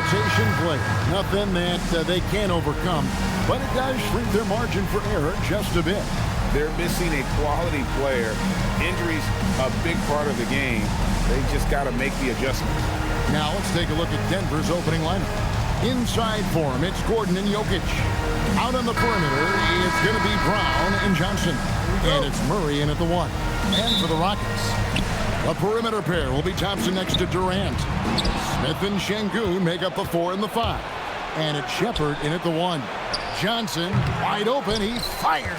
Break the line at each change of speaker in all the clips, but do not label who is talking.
rotation play. Nothing that they can't overcome, but it does shrink their margin for error just a bit.
They're missing a quality player. Injuries a big part of the game. They just got to make the adjustments.
Now let's take a look at Denver's opening lineup. Inside for him, it's Gordon and Jokic. Out on the perimeter, it's going to be Brown and Johnson. And it's Murray in at the 1. And for the Rockets, a perimeter pair will be Thompson next to Durant. Smith and Şengün make up the 4 and the 5. And it's Shepherd in at the 1. Johnson, wide open, he fires.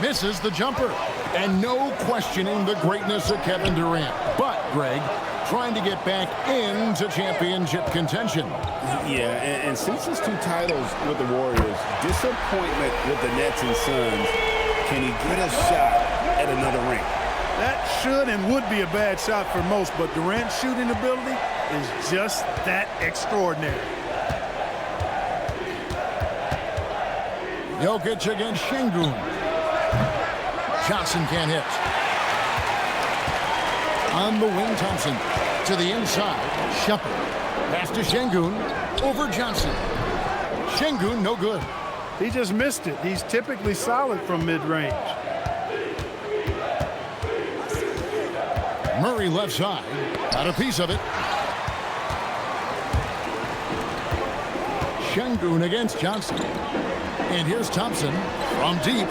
Misses the jumper. And no questioning the greatness of Kevin Durant. But, Greg, trying to get back into championship contention.
Yeah, and since his 2 titles with the Warriors, disappointment with the Nets and Suns, can he get a shot at another ring?
That should and would be a bad shot for most, but Durant's shooting ability is just that extraordinary.
Jokic against Şengün. Johnson can't hit. On the wing, Thompson. To the inside, Shepherd. Pass to Şengün. Over Johnson. Şengün, no good.
He just missed it. He's typically solid from mid-range.
Murray left side. Got a piece of it. Şengün against Johnson. And here's Thompson from deep.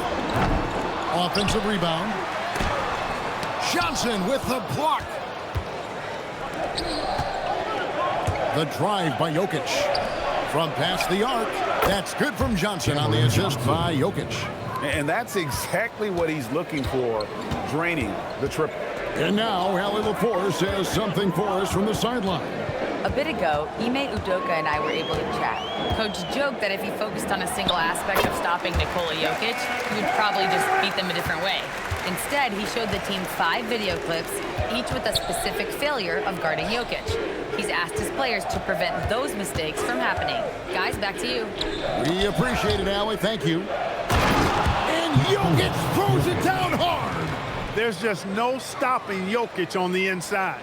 Offensive rebound. Johnson with the block. The drive by Jokic. From past the arc. That's good from Johnson on the assist by Jokic.
And that's exactly what he's looking for, draining the triple.
And now, Allie Laforce says something for us from the sideline.
A bit ago, Ime Udoka and I were able to chat. Coach joked that if he focused on a single aspect of stopping Nikola Jokic, he would probably just beat them a different way. Instead, he showed the team 5 video clips, each with a specific failure of guarding Jokic. He's asked his players to prevent those mistakes from happening. Guys, back to you.
We appreciate it, Allie. Thank you. And Jokic throws it down hard.
There's just no stopping Jokic on the inside.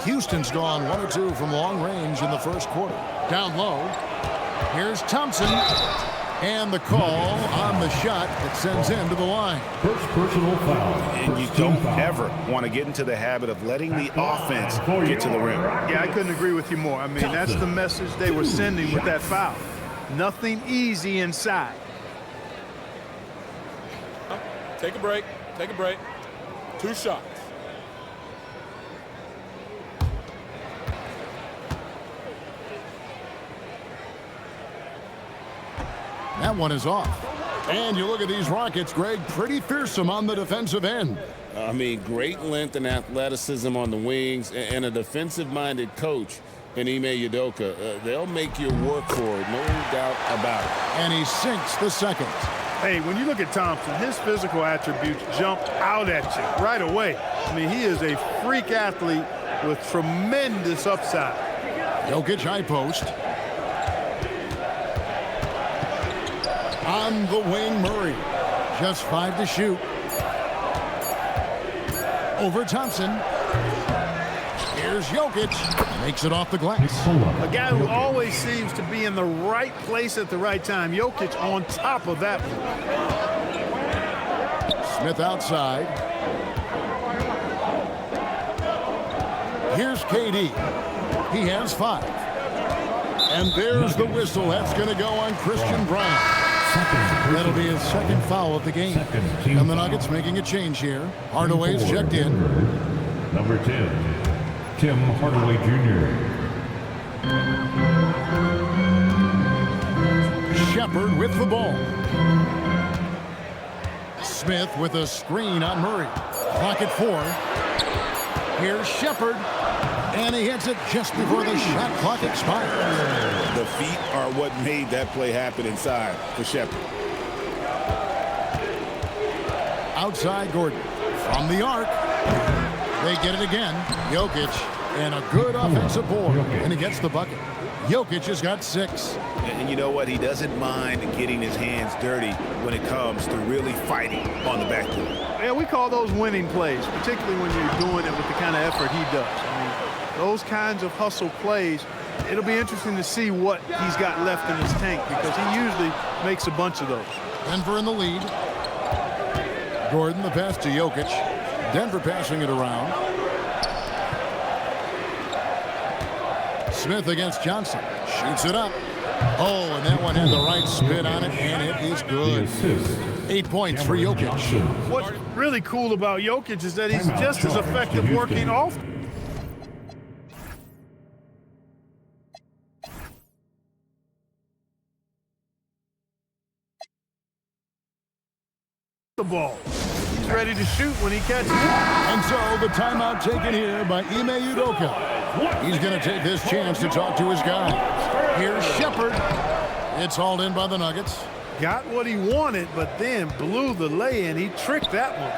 Houston's gone 1 or 2 from long range in the first quarter. Down low. Here's Thompson. And the call on the shot that sends him to the line.
First personal foul.
And you don't ever want to get into the habit of letting the offense get to the rim.
Yeah, I couldn't agree with you more. I mean, that's the message they were sending with that foul. Nothing easy inside.
Take a break. Take a break. 2 shots.
That one is off. And you look at these Rockets, Greg, pretty fearsome on the defensive end.
I mean, great length and athleticism on the wings and a defensive-minded coach in Ime Udoka. They'll make you work for it, no doubt about it.
And he sinks the second.
Hey, when you look at Thompson, his physical attributes jump out at you right away. I mean, he is a freak athlete with tremendous upside.
Jokic high post. On the wing, Murray. Just 5 to shoot. Over Thompson. Here's Jokic. Makes it off the glass.
A guy who always seems to be in the right place at the right time. Jokic on top of that one.
Smith outside. Here's KD. He has 5. And there's the whistle. That's going to go on Christian Brown. That'll be his second foul of the game. And the Nuggets making a change here. Hardaway's checked in.
Number 10, Tim Hardaway Jr.
Shepherd with the ball. Smith with a screen on Murray. Clock at 4. Here's Shepherd. And he hits it just before the shot clock expires.
The feet are what made that play happen inside for Shepherd.
Outside Gordon. From the arc. They get it again. Jokic. And a good offensive board. And he gets the bucket. Jokic has got 6.
And you know what? He doesn't mind getting his hands dirty when it comes to really fighting on the backcourt.
Yeah, we call those winning plays, particularly when you're doing it with the kind of effort he does. I mean, those kinds of hustle plays, it'll be interesting to see what he's got left in his tank because he usually makes a bunch of those.
Denver in the lead. Gordon, the pass to Jokic. Denver passing it around. Smith against Johnson. Shoots it up. Oh, and that one had the right spin on it, and it is good. 8 points for Jokic.
What's really cool about Jokic is that he's just as effective working off the ball. He's ready to shoot when he catches it.
And so the timeout taken here by Ime Udoka. He's going to take this chance to talk to his guy. Here's Shepherd. It's hauled in by the Nuggets.
Got what he wanted, but then blew the lay-in. He tricked that one.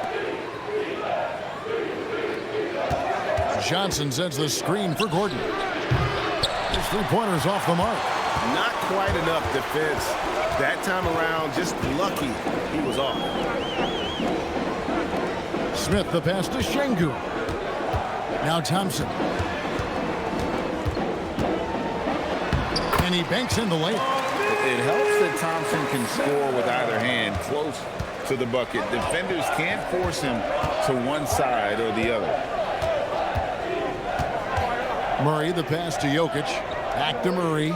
Johnson sets the screen for Gordon. His three-pointer's off the mark.
Not quite enough defense. That time around, just lucky he was off.
Smith the pass to Şengün. Now Thompson. And he banks in the layup.
It helps that Thompson can score with either hand close to the bucket. Defenders can't force him to one side or the other.
Murray the pass to Jokic. Back to Murray.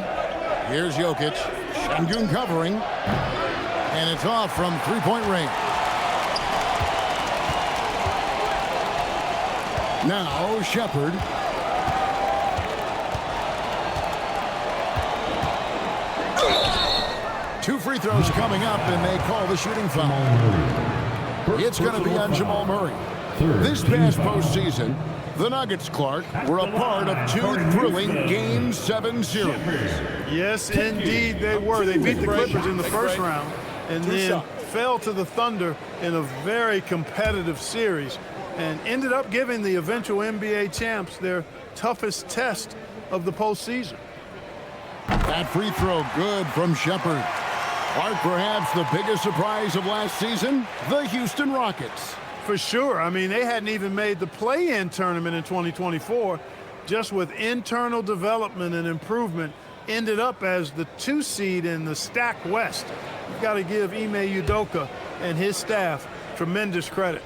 Here's Jokic. Şengün covering. And it's off from three-point range. Now Shepherd. Two free throws coming up, and they call the shooting foul. It's going to be on Jamal Murray. This past postseason, the Nuggets, Clark, were a part of 2 thrilling Game 7 series.
Yes, indeed they were. They beat the Clippers in the first round and then fell to the Thunder in a very competitive series and ended up giving the eventual NBA champs their toughest test of the postseason.
That free throw good from Shepherd. Or perhaps the biggest surprise of last season, the Houston Rockets.
For sure. I mean, they hadn't even made the play-in tournament in 2024. Just with internal development and improvement, ended up as the 2 seed in the stacked West. You've got to give Ime Udoka and his staff tremendous credit.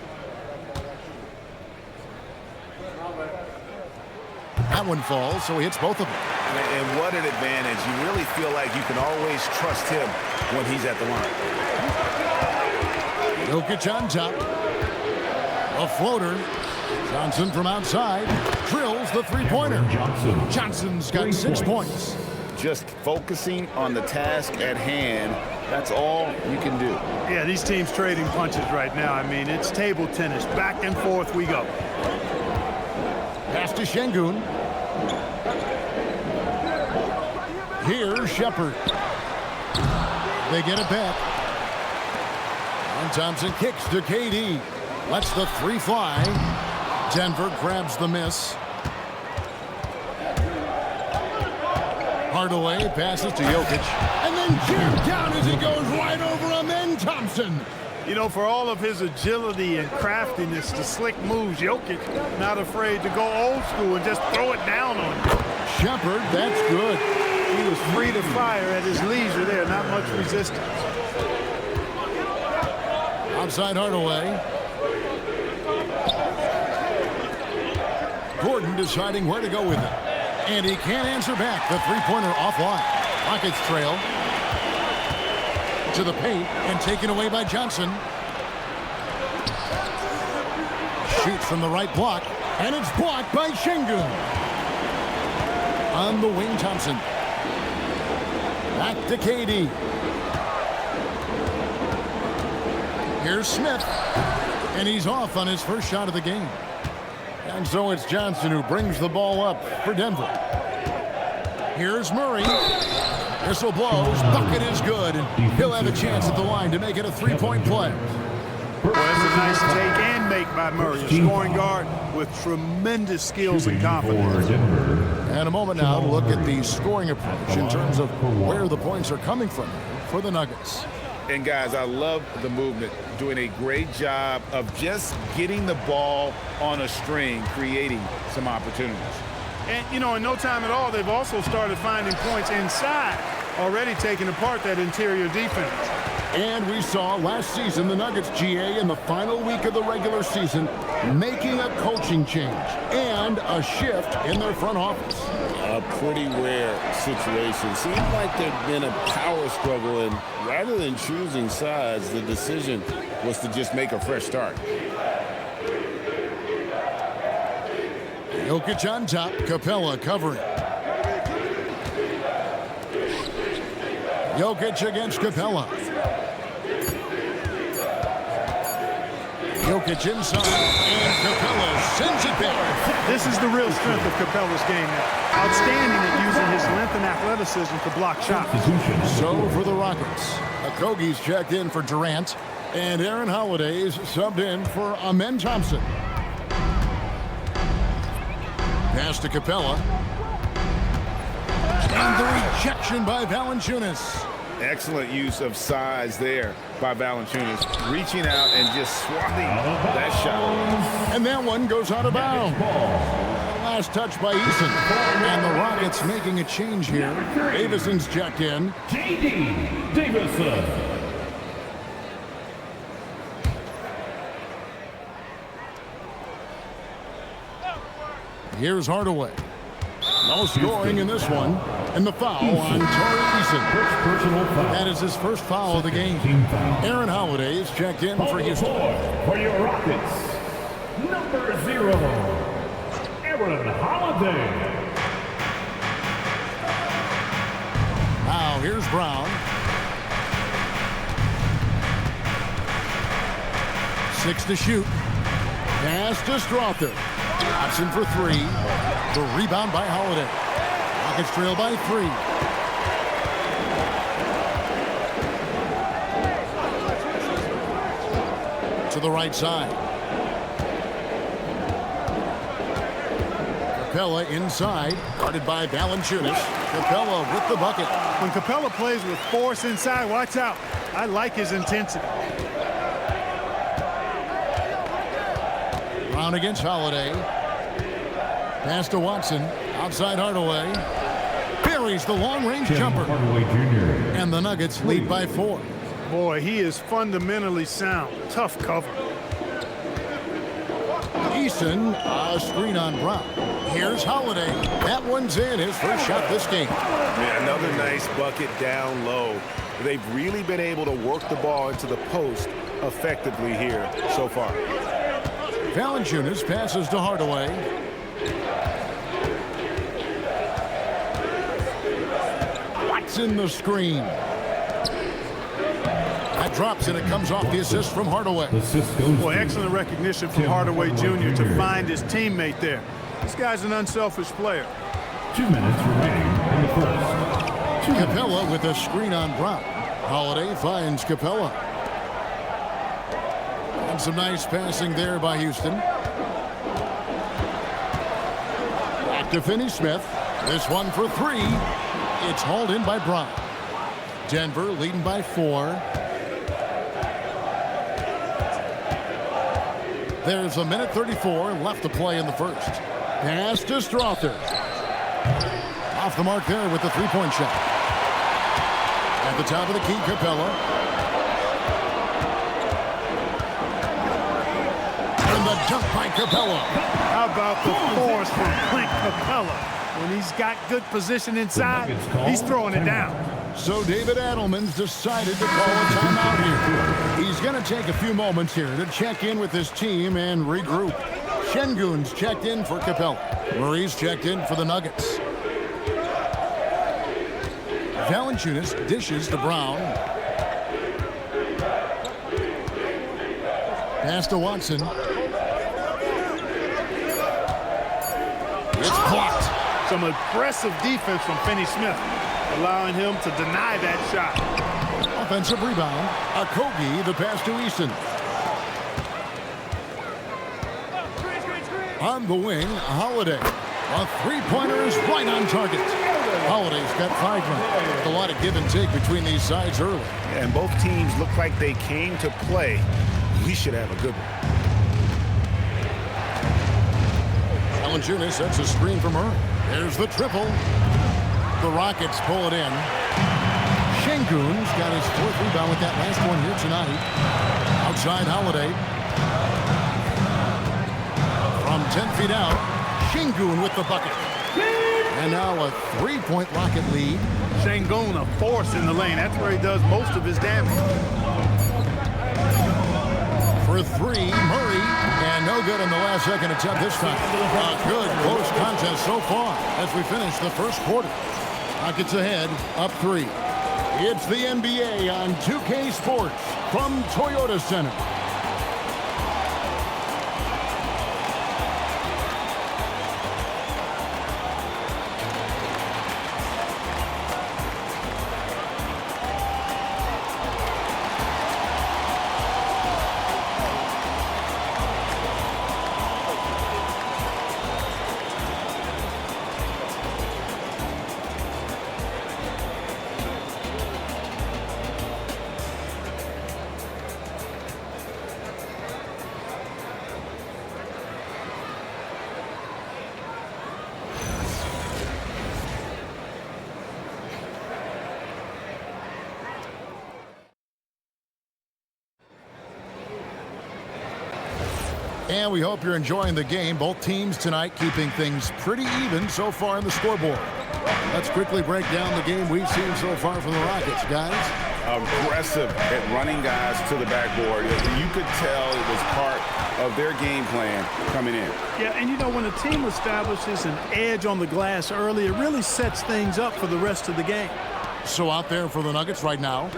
That one falls, so he hits both of them.
And what an advantage. You really feel like you can always trust him when he's at the line.
Jokic on top. A floater. Johnson from outside drills the three-pointer. Johnson's got 6 points.
Just focusing on the task at hand, that's all you can do.
Yeah, these teams trading punches right now. I mean, it's table tennis. Back and forth we go.
Pass to Şengün. Here's Shepherd. They get it back. And Thompson kicks to KD. Lets the 3 fly. Denver grabs the miss. Hardaway passes to Jokic. And then jammed down as he goes right over him. And Thompson.
You know, for all of his agility and craftiness, the slick moves, Jokic not afraid to go old school and just throw it down on him.
Shepherd, that's good.
He was free to fire at his leisure there, not much resistance.
Outside Hardaway. Gordon deciding where to go with it. And he can't answer back. The three-pointer offline. Rockets trail. To the paint and taken away by Johnson. Shoots from the right block. And it's blocked by Şengün. On the wing, Thompson. Back to KD. Here's Smith. And he's off on his first shot of the game. And so it's Johnson who brings the ball up for Denver. Here's Murray. Whistle blows. Bucket is good. And he'll have a chance at the line to make it a 3-point play.
Well, that's a nice take and make by Murray, a scoring guard with tremendous skills and confidence.
And a moment now to look at the scoring approach in terms of where the points are coming from for the Nuggets.
And guys, I love the movement, doing a great job of just getting the ball on a string, creating some opportunities.
And, you know, in no time at all, they've also started finding points inside, already taking apart that interior defense.
And we saw last season the Nuggets, GA, in the final week of the regular season, making a coaching change and a shift in their front office.
A pretty rare situation. Seemed like there'd been a power struggle, and rather than choosing sides, the decision was to just make a fresh start.
Jokic on top, Capella covering. Jokic against Capella. Jokic inside, and Capella sends it back.
This is the real strength of Capella's game now. Outstanding at using his length and athleticism to block shots.
So for the Rockets, Okogie's checked in for Durant, and Aaron Holiday's subbed in for Amen Thompson. Pass to Capella. And the rejection by Valanciunas.
Excellent use of size there by Valanciunas, reaching out and just swatting that shot.
And that one goes out of bounds. Last touch by Eason. And the Rockets making a change here. Davison's checked in.
J.D. Davison.
Here's Hardaway. No scoring in this one. And the foul on Torrey Eason.
Personal foul.
That is his first foul of the game. Aaron Holiday is checked in for Houston.
For your Rockets, number 0, Aaron Holiday.
Now here's Brown. 6 to shoot. Pass to Strother. Option for 3. The rebound by Holiday. Rockets trail by 3. To the right side. Capella inside, guarded by Valanciunas. Capella with the bucket.
When Capella plays with force inside, watch out. I like his intensity.
Brown against Holiday. Pass to Watson. Outside Hardaway. Buries the long-range jumper.
Hardaway Jr.
And the Nuggets lead by 4.
Boy, he is fundamentally sound. Tough cover.
Eason, a screen on Brown. Here's Holiday. That one's in, his first shot this game.
Man, another nice bucket down low. They've really been able to work the ball into the post effectively here so far.
Valanciunas passes to Hardaway. Watson the screen. That drops and it comes off the assist from Hardaway.
Boy, excellent recognition from Hardaway Jr. to find his teammate there. This guy's an unselfish player.
2 minutes remaining in the first.
Capella with a screen on Brown. Holiday finds Capella. And some nice passing there by Houston. Back to Finney-Smith. This one for 3. It's hauled in by Brown. Denver leading by 4. There's a minute 34 left to play in the first. Pass to Strother. Off the mark there with the three-point shot. At the top of the key, Capella. And the jump by Capella.
How about the force from Clint Capella? When he's got good position inside, he's throwing it down.
So David Adelman's decided to call a timeout here. He's going to take a few moments here to check in with his team and regroup. Şengün's checked in for Capella. Murray's checked in for the Nuggets. Valanciunas dishes to Brown. Pass to Watson. It's blocked.
Some aggressive defense from Finney-Smith, allowing him to deny that shot.
Offensive rebound. Okogie, the pass to Eason. On the wing, Holiday. A three-pointer is right on target. Holiday's got 5 now. A lot of give and take between these sides early.
And both teams look like they came to play. We should have a good one.
Valanciunas sets a screen from her. There's the triple. The Rockets pull it in. Şengün's got his 4th rebound with that last one here tonight. Outside Holiday. From 10 feet out, Şengün with the bucket. And now a 3-point Rocket lead.
Şengün, a force in the lane. That's where he does most of his damage.
For 3, Murray, and no good in the last second attempt this time. A good close contest so far as we finish the first quarter. Rockets ahead, up 3. It's the NBA on 2K Sports from Toyota Center. And we hope you're enjoying the game. Both teams tonight keeping things pretty even so far in the scoreboard. Let's quickly break down the game we've seen so far from the Rockets, guys.
Aggressive at running guys to the backboard. You could tell it was part of their game plan coming in.
Yeah, and you know, when a team establishes an edge on the glass early, it really sets things up for the rest of the game.
So out there for the Nuggets right now,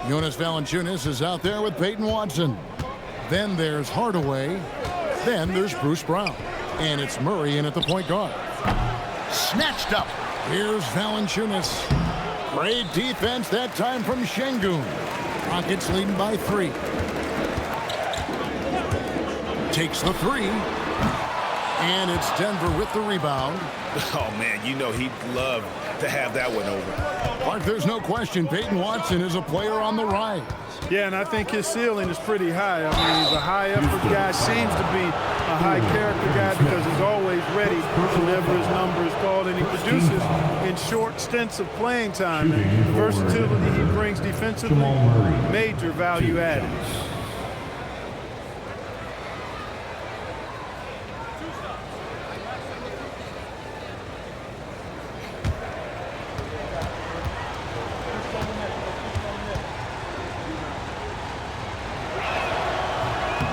Jonas Valanciunas is out there with Peyton Watson. Then there's Hardaway. Then there's Bruce Brown. And it's Murray in at the point guard. Snatched up. Here's Valanciunas. Great defense that time from Şengün. Rockets leading by 3. Takes the 3. And it's Denver with the rebound.
Oh, man, you know he'd love to have that one over.
Mark, there's no question Peyton Watson is a player on the rise.
Yeah, and I think his ceiling is pretty high. I mean, he's a high-effort guy, seems to be a high-character guy because he's always ready whenever his number is called, and he produces in short stints of playing time. And the versatility he brings defensively, major value added.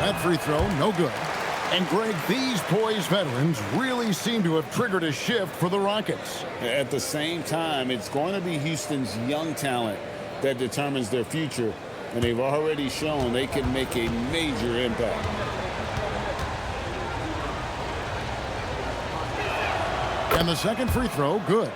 That free throw, no good. And Greg, these poised veterans really seem to have triggered a shift for the Rockets.
At the same time, it's going to be Houston's young talent that determines their future, and they've already shown they can make a major impact.
And the second free throw, good.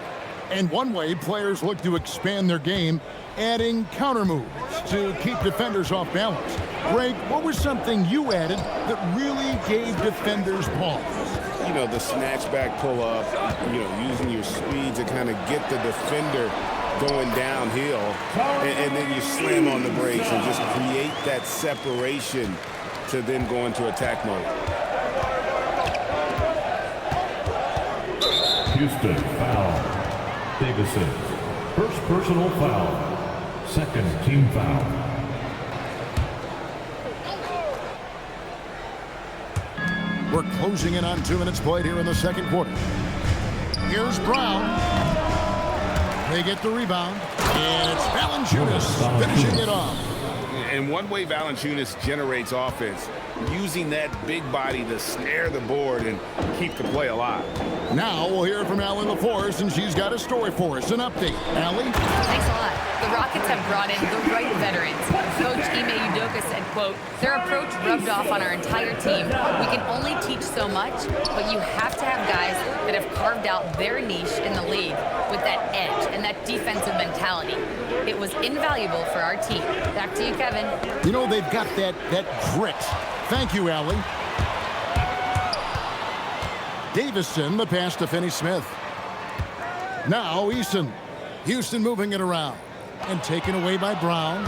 And one way players look to expand their game, adding counter moves to keep defenders off balance. Greg, what was something you added that really gave defenders pause?
You know, the snatch back pull up, you know, using your speed to kind of get the defender going downhill, and then you slam on the brakes and just create that separation to then go into attack mode.
Houston foul. Davison. First personal foul. Second team foul.
We're closing in on 2 minutes played here in the second quarter. Here's Brown. They get the rebound. And it's Valanciunas finishing it off.
And one way Valanciunas generates offense, using that big body to snare the board and keep the play alive.
Now we'll hear from Allie LaForce, and she's got a story for us. An update. Allie?
Thanks a lot. The Rockets have brought in the right veterans. Coach Ime Udoka said, quote, "Their approach rubbed off on our entire team. We can only teach so much, but you have to have guys that have carved out their niche in the league with that edge and that defensive mentality. It was invaluable for our team." Back to you, Kevin.
You know, they've got that grit. Thank you, Allie. Davison, the pass to Finney-Smith. Now Eason. Houston moving it around. And taken away by Brown.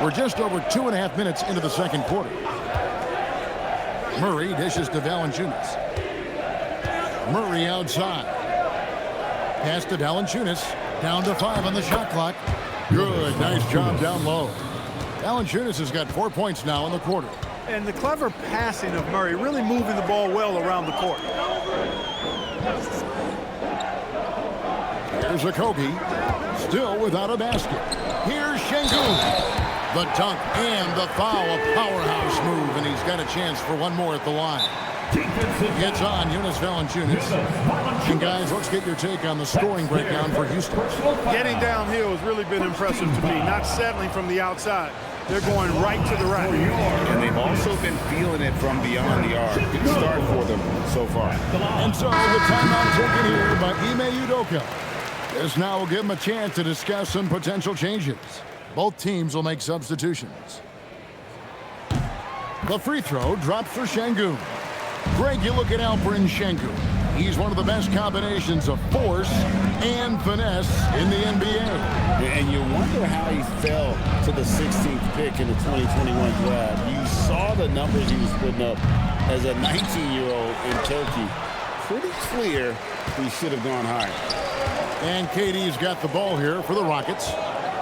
We're just over 2.5 minutes into the second quarter. Murray dishes to Valanciunas. Murray outside. Pass to Valanciunas. Down to 5 on the shot clock. Good. Nice job down low. Valanciunas has got 4 points now in the quarter.
And the clever passing of Murray, really moving the ball well around the court.
Here's Okogie, still without a basket. Here's Şengün. The dunk and the foul, a powerhouse move, and he's got a chance for one more at the line. Gets on Jonas Valanciunas. And guys, let's get your take on the scoring breakdown for Houston.
Getting downhill has really been impressive to me, not settling from the outside. They're going right to the rack.
And they've also been feeling it from beyond the arc. Good start for them so far.
And so the timeout taken here by Ime Udoka. This now will give them a chance to discuss some potential changes. Both teams will make substitutions. The free throw drops for Şengün. Greg, you look at Alperen Şengün. He's one of the best combinations of force and finesse in the NBA.
And you wonder how he fell to the 16th pick in the 2021 draft. You saw the numbers he was putting up as a 19-year-old in Turkey. Pretty clear he should have gone higher.
And KD's got the ball here for the Rockets.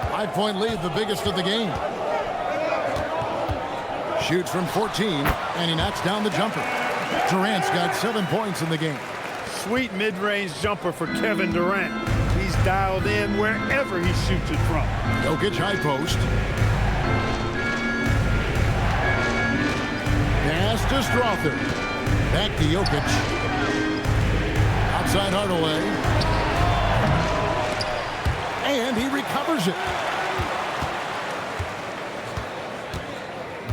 5-point lead, the biggest of the game. Shoots from 14, and he knocks down the jumper. Durant's got 7 points in the game.
Sweet mid-range jumper for Kevin Durant. He's dialed in wherever he shoots it from.
Jokic high post. Pass to Strother. Back to Jokic. Outside Hardaway. And he recovers it.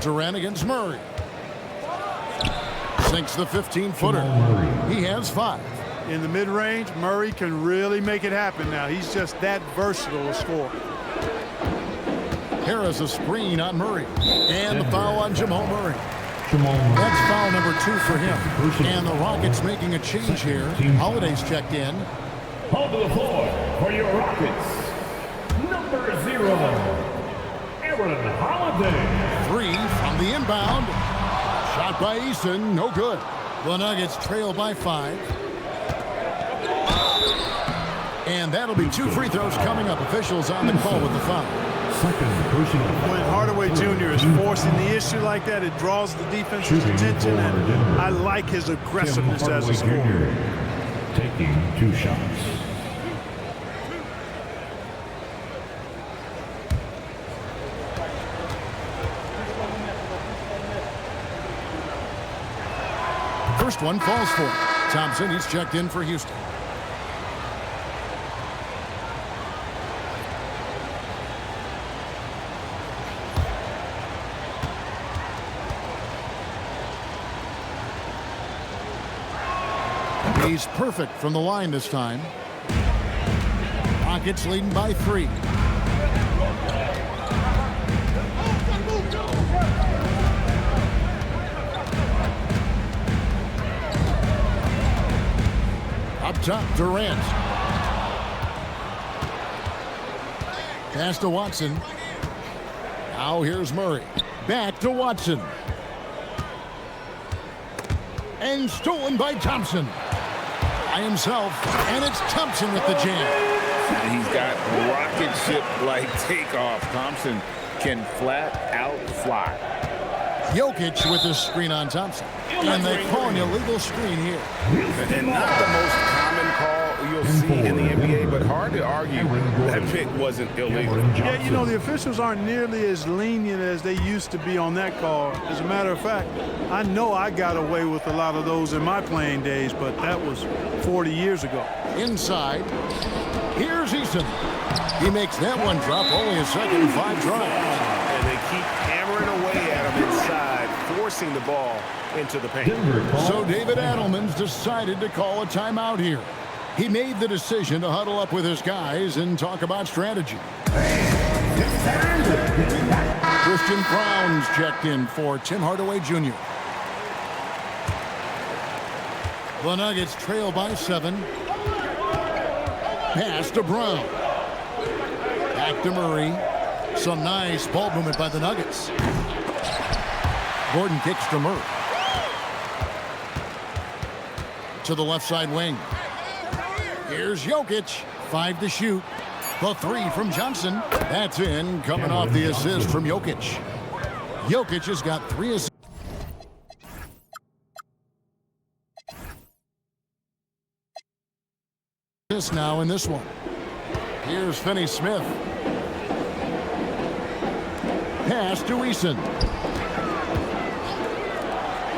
Durant against Murray. Sinks the 15-footer. He has 5.
In the mid-range, Murray can really make it happen now. He's just that versatile a scorer.
Harris a screen on Murray. And the foul on Jamal Murray. That's foul number 2 for him. And the Rockets making a change here. Holiday's checked in.
Onto the floor for your Rockets, number 0, Aaron Holiday.
3 from the inbound. Shot by Eason, no good. The Nuggets trail by 5. And that'll be 2 free throws coming up. Officials on the call with the foul.
When Hardaway Jr. is forcing the issue like that, it draws the defense's attention, and I like his aggressiveness as a scorer.
Taking 2 shots.
First one falls for Thompson. He's checked in for Houston. He's perfect from the line this time. Rockets leading by 3. Up top, Durant. Pass to Watson. Now here's Murray. Back to Watson. And stolen by Thompson. By himself, and it's Thompson with the jam.
And he's got rocket ship-like takeoff. Thompson can flat out fly.
Jokic with the screen on Thompson. And they call an illegal screen here.
And not the most common call you'll see in the NBA, but hard to argue that pick wasn't illegal.
Yeah, you know, the officials aren't nearly as lenient as they used to be on that call. As a matter of fact, I know I got away with a lot of those in my playing days, but that was 40 years ago.
Inside, here's Eason. He makes that one drop, only a second and 5 tries.
And they keep hammering away at him inside, forcing the ball into the paint.
So David Adelman's decided to call a timeout here. He made the decision to huddle up with his guys and talk about strategy. Christian Brown's checked in for Tim Hardaway Jr. The Nuggets trail by 7. Pass to Brown. Back to Murray. Some nice ball movement by the Nuggets. Gordon kicks to Murray. To the left side wing. Here's Jokic. 5 to shoot. The 3 from Johnson. That's in, coming off the assist from Jokic. Jokic has got 3 assists. Now in this one. Here's Finney-Smith. Pass to Eason.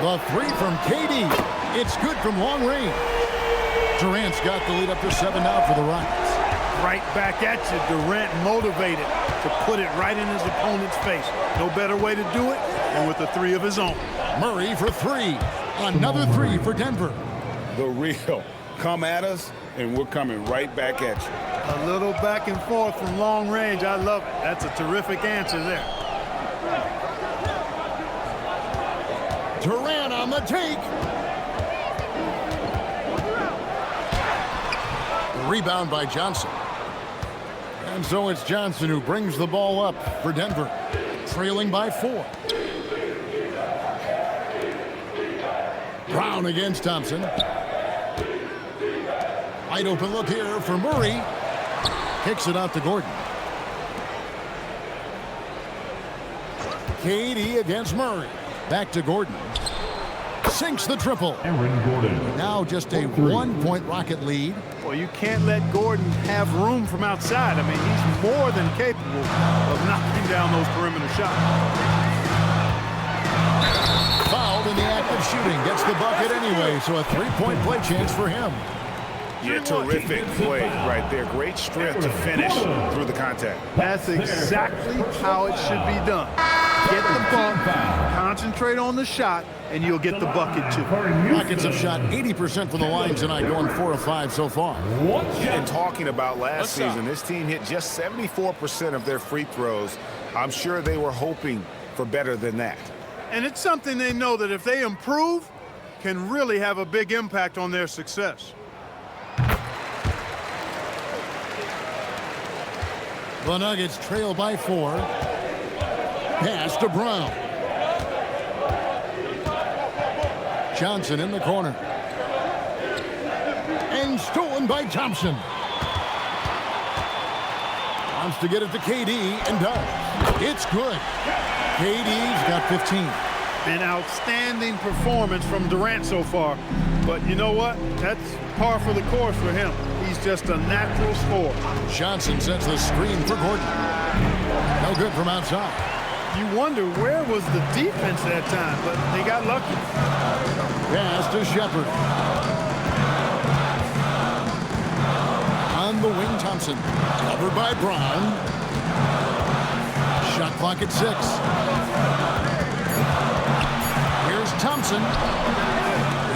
The 3 from KD. It's good from long range. Durant's got the lead up to 7 now for the Rockets.
Right back at you. Durant motivated to put it right in his opponent's face. No better way to do it than with a 3 of his own.
Murray for 3. Another 3 for Denver.
The real. Come at us, and we're coming right back at you.
A little back and forth from long range. I love it. That's a terrific answer there.
Durant on the take. Rebound by Johnson. And so it's Johnson who brings the ball up for Denver. Trailing by 4. Brown against Thompson. Wide open look here for Murray. Kicks it out to Gordon. KD against Murray. Back to Gordon. Sinks the triple.
Aaron Gordon.
Now just a 1-point Rocket lead.
Well, you can't let Gordon have room from outside. I mean, he's more than capable of knocking down those perimeter shots.
Fouled in the act of shooting. Gets the bucket anyway, so a 3-point play chance for him.
Yeah, terrific play right there. Great strength to finish through the contact.
That's exactly how it should be done. Get the bump, concentrate on the shot, and you'll get the bucket too.
Rockets have shot 80% from the line tonight, going 4 of 5 so far.
And talking about last season, this team hit just 74% of their free throws. I'm sure they were hoping for better than that.
And it's something they know that if they improve, can really have a big impact on their success.
The Nuggets trail by 4. Pass to Brown. Johnson in the corner. And stolen by Thompson. Wants to get it to KD and does. It's good. KD's got 15.
An outstanding performance from Durant so far. But you know what? That's par for the course for him. He's just a natural scorer.
Johnson sets the screen for Gordon. No good from outside.
You wonder where was the defense that time, but they got lucky.
Pass to Shepard. On the wing, Thompson. Covered by Brown. Shot clock at 6. Here's Thompson.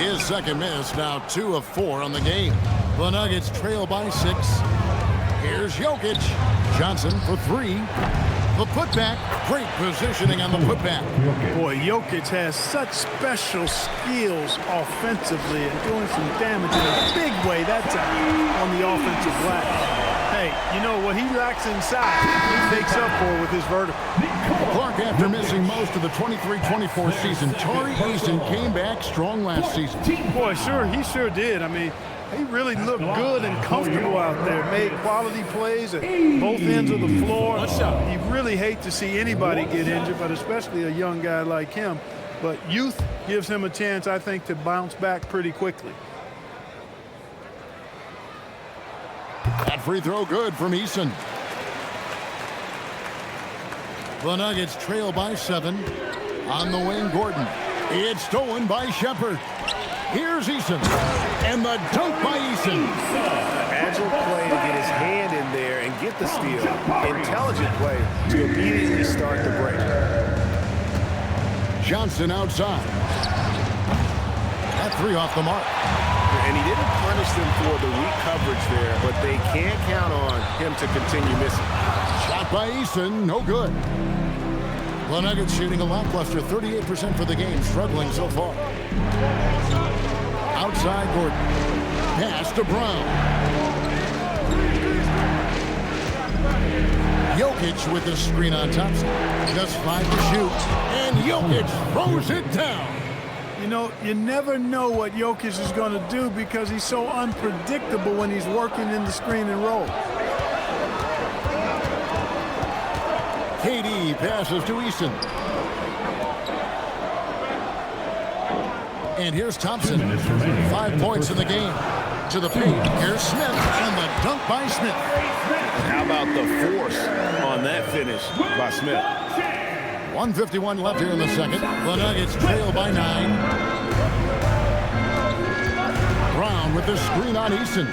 His second miss, now 2 of 4 on the game. The Nuggets trail by 6. Here's Jokic. Johnson for 3. The putback. Great positioning on the putback.
Boy, Jokic has such special skills offensively and doing some damage in a big way that time on the offensive glass. Hey, you know what he lacks inside, he makes up for with his vertical.
Clark, after missing most of the 23-24 season, Tari Eason came back strong last season.
Boy, he sure did. I mean, he really looked good and comfortable out there. Made quality plays at both ends of the floor. You really hate to see anybody get injured, but especially a young guy like him. But youth gives him a chance, I think, to bounce back pretty quickly.
That free throw good from Eason. The Nuggets trail by 7. On the wing, Gordon. It's stolen by Shepard. Here's Eason. And the dunk by Eason.
Agile play to get his hand in there and get the steal. Intelligent play to immediately start the break.
Johnson outside. That 3 off the mark.
And he didn't punish them for the weak coverage there, but they can't count on him to continue missing.
Shot by Eason, no good. The Nuggets shooting a lackluster 38% for the game, struggling so far. Outside Gordon. Pass to Brown. Jokic with the screen on Thompson. Just 5 to shoot. And Jokic throws it down.
You know, you never know what Jokic is going to do because he's so unpredictable when he's working in the screen and roll.
KD passes to Easton. And here's Thompson. 5 points in the game. To the paint. Here's Smith. And the dunk by Smith.
How about the force on that finish by Smith?
1:51 left here in the second. The Nuggets trail by 9. Brown with the screen on Easton.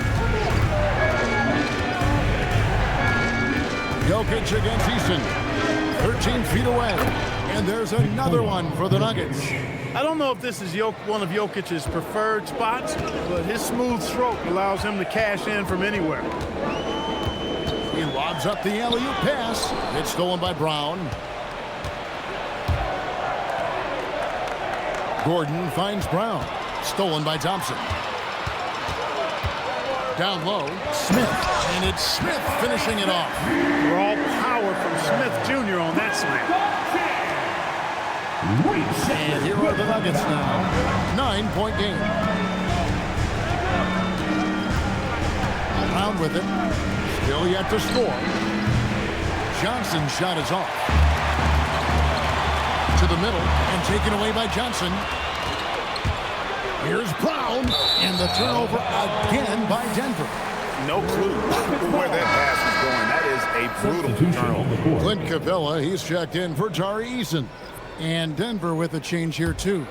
Jokic against Easton. 13 feet away. And there's another one for the Nuggets.
I don't know if this is one of Jokic's preferred spots, but his smooth stroke allows him to cash in from anywhere.
He lobs up the alley-oop pass. It's stolen by Brown. Gordon finds Brown. Stolen by Thompson. Down low, Smith. And it's Smith finishing it off.
Raw power from Smith Jr. on that slam.
And here are the Nuggets now. 9-point game. Brown with it. Still yet to score. Johnson's shot is off. To the middle and taken away by Johnson. Here's Brown. And the turnover again by Denver.
No clue where that pass is going. That is a brutal turnover.
Clint Capella, he's checked in for Tari Eason. And Denver with a change here, too.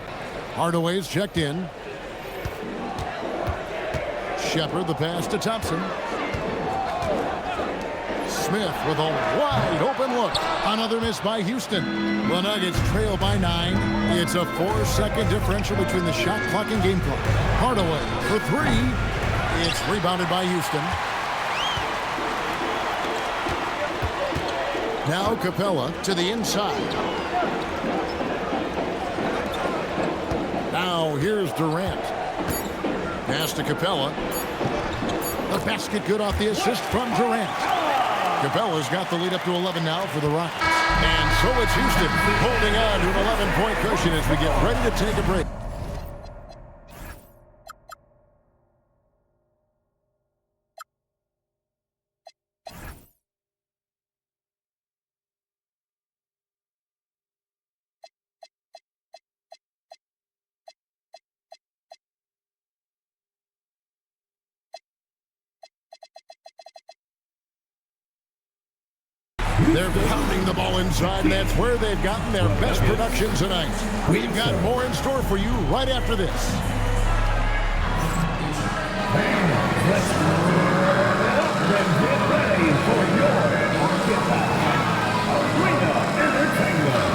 Hardaway's checked in. Shepard, the pass to Thompson. Smith with a wide open look. Another miss by Houston. The Nuggets trail by 9. It's a 4-second differential between the shot clock and game clock. Hardaway for 3. It's rebounded by Houston. Now Capella to the inside. Now here's Durant. Pass to Capella. The basket good off the assist from Durant. Capella's got the lead up to 11 now for the Rockets. And so it's Houston holding on to an 11-point cushion as we get ready to take a break. They're pounding the ball inside, and that's where they've gotten their best production tonight. We've got more in store for you right after this.
Let's get ready for your Arena Entertainment.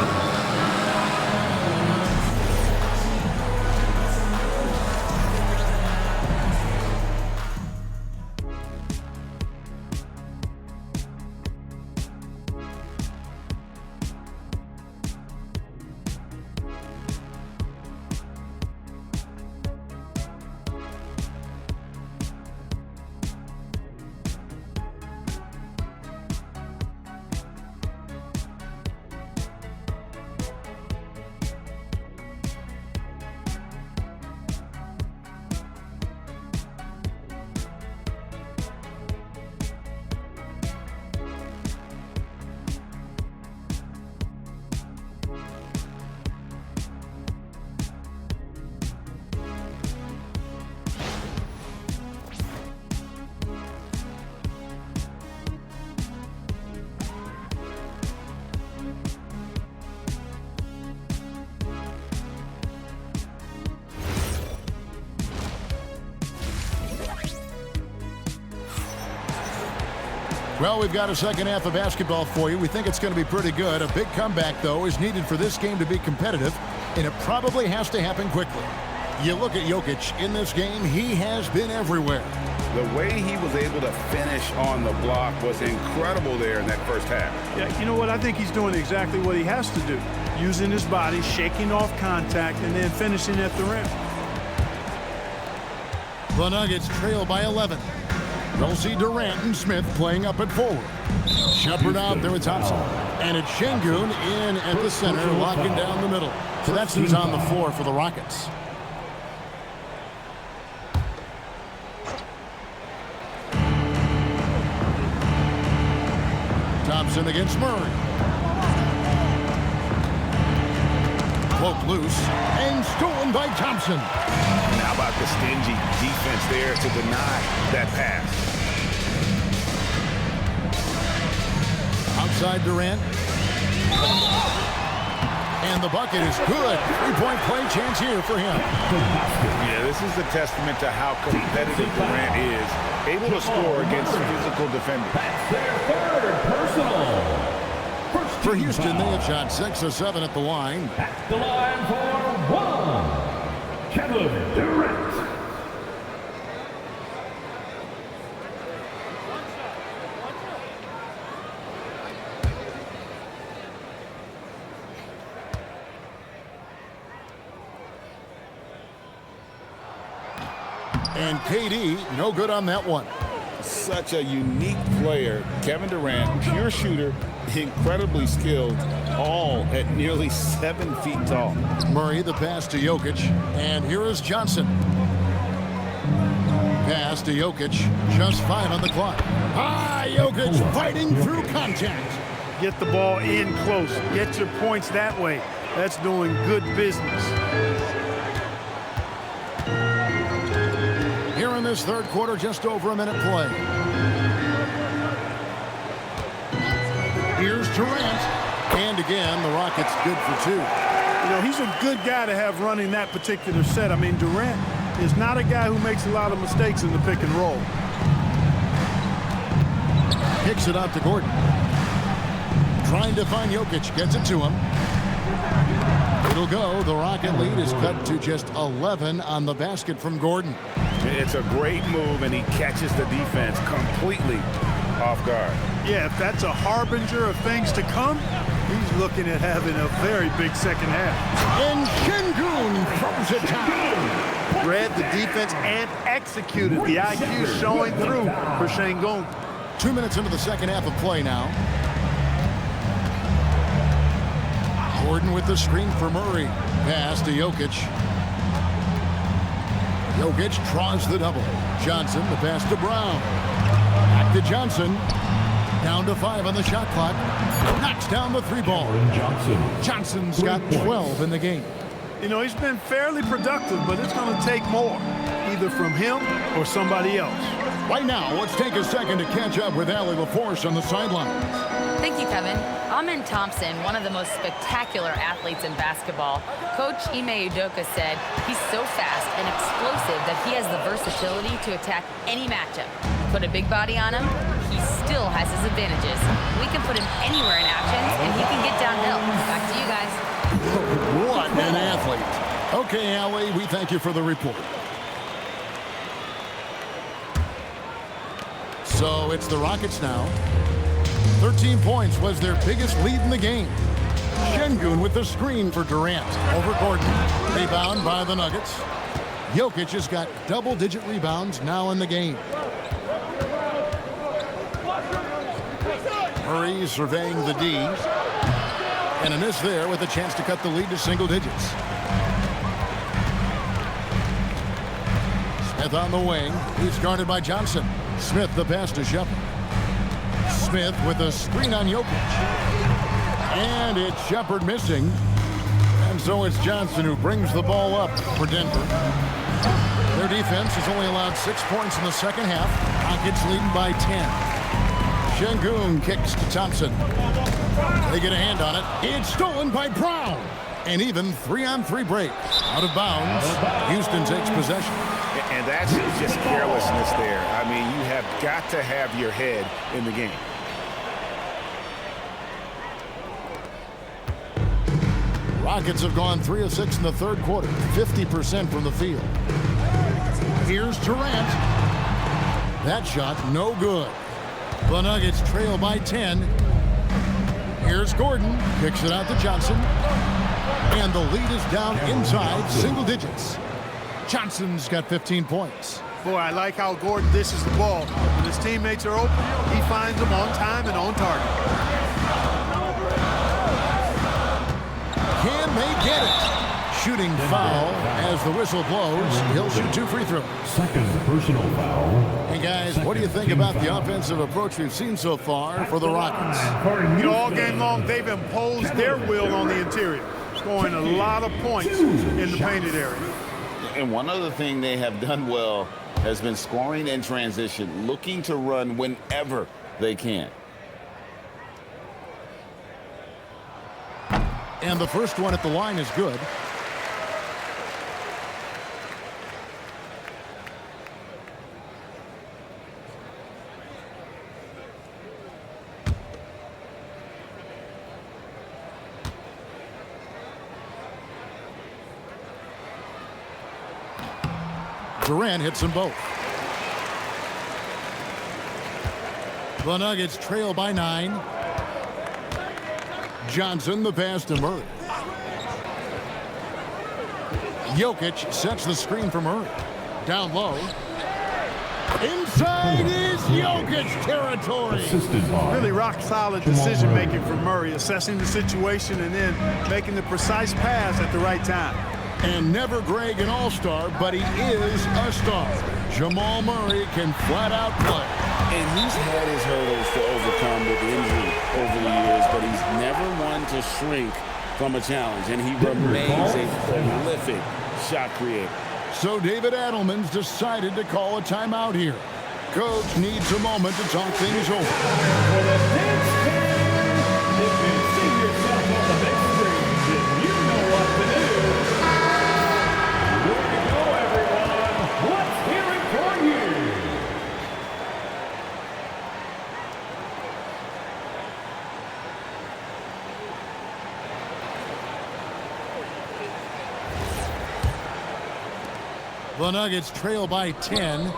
Well, we've got a second half of basketball for you. We think it's going to be pretty good. A big comeback, though, is needed for this game to be competitive, and it probably has to happen quickly. You look at Jokic in this game, he has been everywhere.
The way he was able to finish on the block was incredible there in that first half.
Yeah, you know what? I think he's doing exactly what he has to do. Using his body, shaking off contact, and then finishing at the rim.
The Nuggets trail by 11. They'll see Durant and Smith playing up at forward. Shepard out there with Thompson. And it's Şengün in at the center, locking down the middle. So that's who's on the floor for the Rockets. Thompson against Murray. Cloak loose and stolen by Thompson.
And how about the stingy defense there to deny that pass?
Outside Durant. And the bucket is good. Three-point play chance here for him.
Yeah, this is a testament to how competitive Durant is. Able to score against physical defenders.
That's their third personal.
For Houston, they have shot 6 of 7 at the line.
At the line for one, Kevin Durant.
And KD, no good on that one.
Such a unique player. Kevin Durant, pure shooter, incredibly skilled, all at nearly 7 feet tall.
Murray, the pass to Jokic. And here is Johnson. Pass to Jokic. Just 5 on the clock. Jokic fighting through contact.
Get the ball in close. Get your points that way. That's doing good business.
Here in this third quarter, just over a minute play. Here's Durant. And again, the Rockets good for 2.
You know, he's a good guy to have running that particular set. I mean, Durant is not a guy who makes a lot of mistakes in the pick and roll.
Kicks it out to Gordon. Trying to find Jokic. Gets it to him. It'll go. The Rocket lead is cut to just 11 on the basket from Gordon.
It's a great move, and he catches the defense completely off guard.
Yeah, if that's a harbinger of things to come, he's looking at having a very big second half.
And Şengün throws it down.
Read the defense and executed. The IQ showing through for Şengün.
2 minutes into the second half of play now. Gordon with the screen for Murray. Pass to Jokic. Jokic draws the double. Johnson, the pass to Brown. Back to Johnson. Down to 5 on the shot clock. Knocks down the 3 ball. Johnson's got 12 in the game.
You know, he's been fairly productive, but it's going to take more, either from him or somebody else.
Right now, let's take a second to catch up with Allie LaForce on the sidelines.
Thank you, Kevin. Amin Thompson, one of the most spectacular athletes in basketball. Coach Ime Udoka said he's so fast and explosive that he has the versatility to attack any matchup. Put a big body on him, he still has his advantages. We can put him anywhere in action, and he can get downhill. Back to you guys.
What an athlete. Okay, Allie, we thank you for the report. So it's the Rockets now. 13 points was their biggest lead in the game. Şengün with the screen for Durant over Gordon. Rebound by the Nuggets. Jokic has got double-digit rebounds now in the game. Murray surveying the D. And a miss there with a chance to cut the lead to single digits. Smith on the wing. He's guarded by Johnson. Smith the pass to Shepard. Smith with a screen on Jokic. And it's Shepard missing. And so it's Johnson who brings the ball up for Denver. Their defense has only allowed 6 points in the second half. Rockets leading by 10. Şengün kicks to Thompson. They get a hand on it. It's stolen by Brown. And even 3-on-3 break. Out of bounds. Houston takes possession.
And that's just carelessness there. I mean, you have got to have your head in the game.
Rockets have gone 3 of 6 in the third quarter. 50% from the field. Here's Durant. That shot, no good. The Nuggets trail by 10. Here's Gordon. Kicks it out to Johnson. And the lead is down inside single digits. Johnson's got 15 points.
Boy, I like how Gordon dishes the ball. When his teammates are open, he finds them on time and on target.
Can they get it? Shooting foul as the whistle blows. He'll shoot 2 free throws.
Second personal foul.
Hey, guys, what do you think about the offensive approach we've seen so far for the Rockets?
You know, all game long, they've imposed their will on the interior, scoring a lot of points in the painted area.
And one other thing they have done well has been scoring in transition, looking to run whenever they can.
And the first one at the line is good. Durant hits them both. The Nuggets trail by 9. Johnson, the pass to Murray. Jokic sets the screen for Murray. Down low. Inside is Jokic territory.
Really rock-solid decision-making from Murray, assessing the situation and then making the precise pass at the right time.
And never Greg an all-star, but he is a star. Jamal Murray can flat out play.
And he's had his hurdles to overcome with injury over the years, but he's never one to shrink from a challenge, and he remains a prolific shot creator.
So David Adelman's decided to call a timeout here. Coach needs a moment to talk things over.
For the next game, if you see yourself on the big screen, then you know what to do. Way to go, everyone. Let's hear it for you.
The Nuggets trail by 10.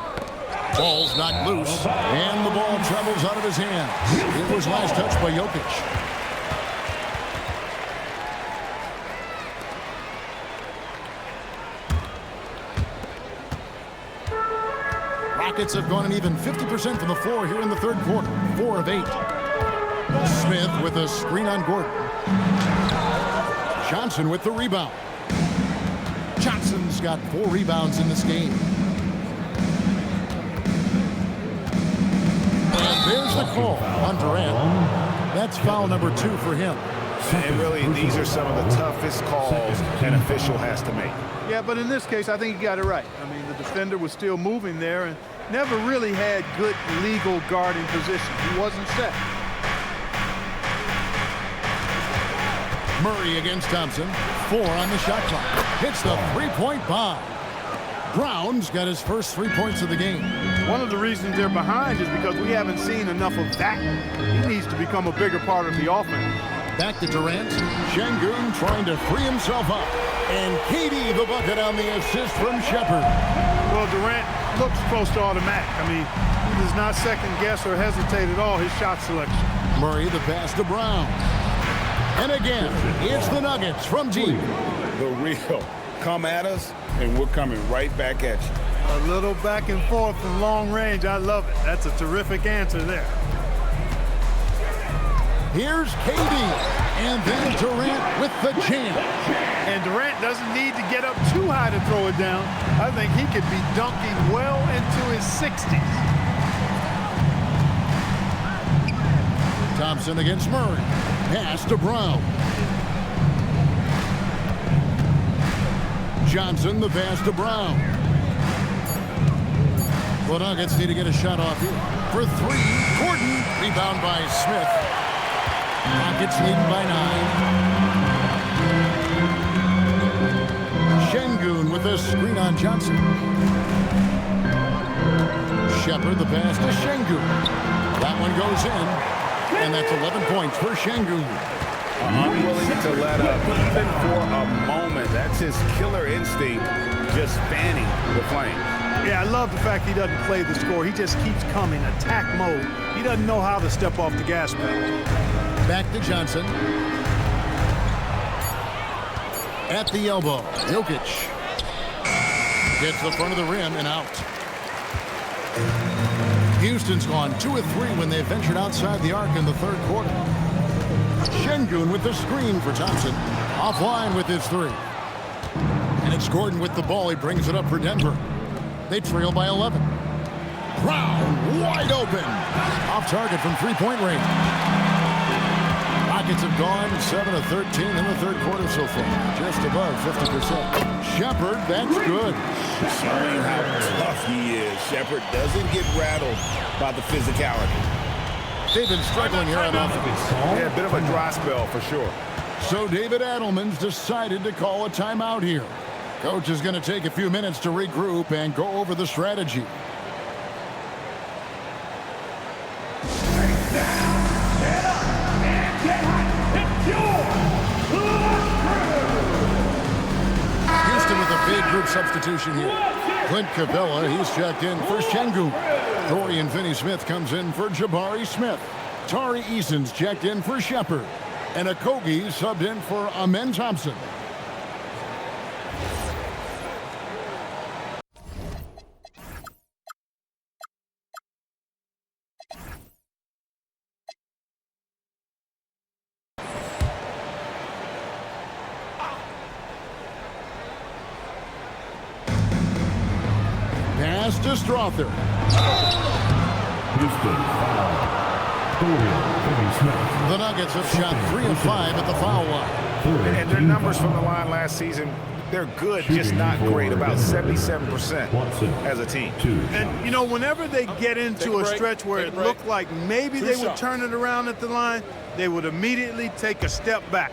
Ball's knocked loose, and the ball travels out of his hands. It was last touched by Jokic. Rockets have gone an even 50% from the floor here in the third quarter. 4 of 8. Smith with a screen on Gordon. Johnson with the rebound. Johnson's got 4 rebounds in this game. And there's the call on Durant. That's foul number 2 for him.
And really, these are some of the toughest calls an official has to make.
Yeah, but in this case, I think he got it right. I mean, the defender was still moving there and never really had good legal guarding position. He wasn't set.
Murray against Thompson. 4 on the shot clock. Hits the three-point bomb. Brown's got his first 3 points of the game.
One of the reasons they're behind is because we haven't seen enough of that. He needs to become a bigger part of the offense.
Back to Durant. Şengün trying to free himself up. And KD the bucket on the assist from Shepherd.
Well, Durant looks close to automatic. I mean, he does not second guess or hesitate at all his shot selection.
Murray the pass to Brown. And again, it's the Nuggets from deep.
The real. Come at us, and we're coming right back at you.
A little back and forth from long range. I love it. That's a terrific answer there.
Here's KD. And then Durant with the jam.
And Durant doesn't need to get up too high to throw it down. I think he could be dunking well into his 60s.
Thompson against Murray. Pass to Brown. Johnson, the pass to Brown. The Nuggets need to get a shot off here. For 3, Gordon. Rebound by Smith. Rockets leading by 9. Şengün with a screen on Johnson. Shepherd, the pass to Şengün. That one goes in. And that's 11 points for Şengün.
Unwilling to let up even for a moment. That's his killer instinct, just fanning the flame.
Yeah, I love the fact he doesn't play the score. He just keeps coming, attack mode. He doesn't know how to step off the gas pedal.
Back to Johnson. At the elbow, Jokic gets the front of the rim and out. Houston's gone 2 of 3 when they ventured outside the arc in the third quarter. Şengün with the screen for Thompson. Offline with his 3. And it's Gordon with the ball. He brings it up for Denver. They trail by 11. Brown wide open. Off target from three-point range. Rockets have gone 7 of 13 in the third quarter so far. Just above 50%. Shepherd, that's good.
Showing how tough he is. Shepherd doesn't get rattled by the physicality.
They've been struggling here on offense.
Yeah, a bit of a dry spell for sure.
So David Adelman's decided to call a timeout here. Coach is going to take a few minutes to regroup and go over the strategy. Houston with a big group substitution here. Clint Capella, he's checked in for Şengün. Dorian Finney-Smith comes in for Jabari Smith. Tari Eason's checked in for Shepherd. And Okogie subbed in for Amen Thompson. Pass to Strother.
Houston foul.
The Nuggets have shot 3 of 5 at the foul line.
And their numbers from the line last season, they're good, just not great, about 77% as a team.
And, you know, whenever they get into a stretch where it looked like maybe they would turn it around at the line, they would immediately take a step back.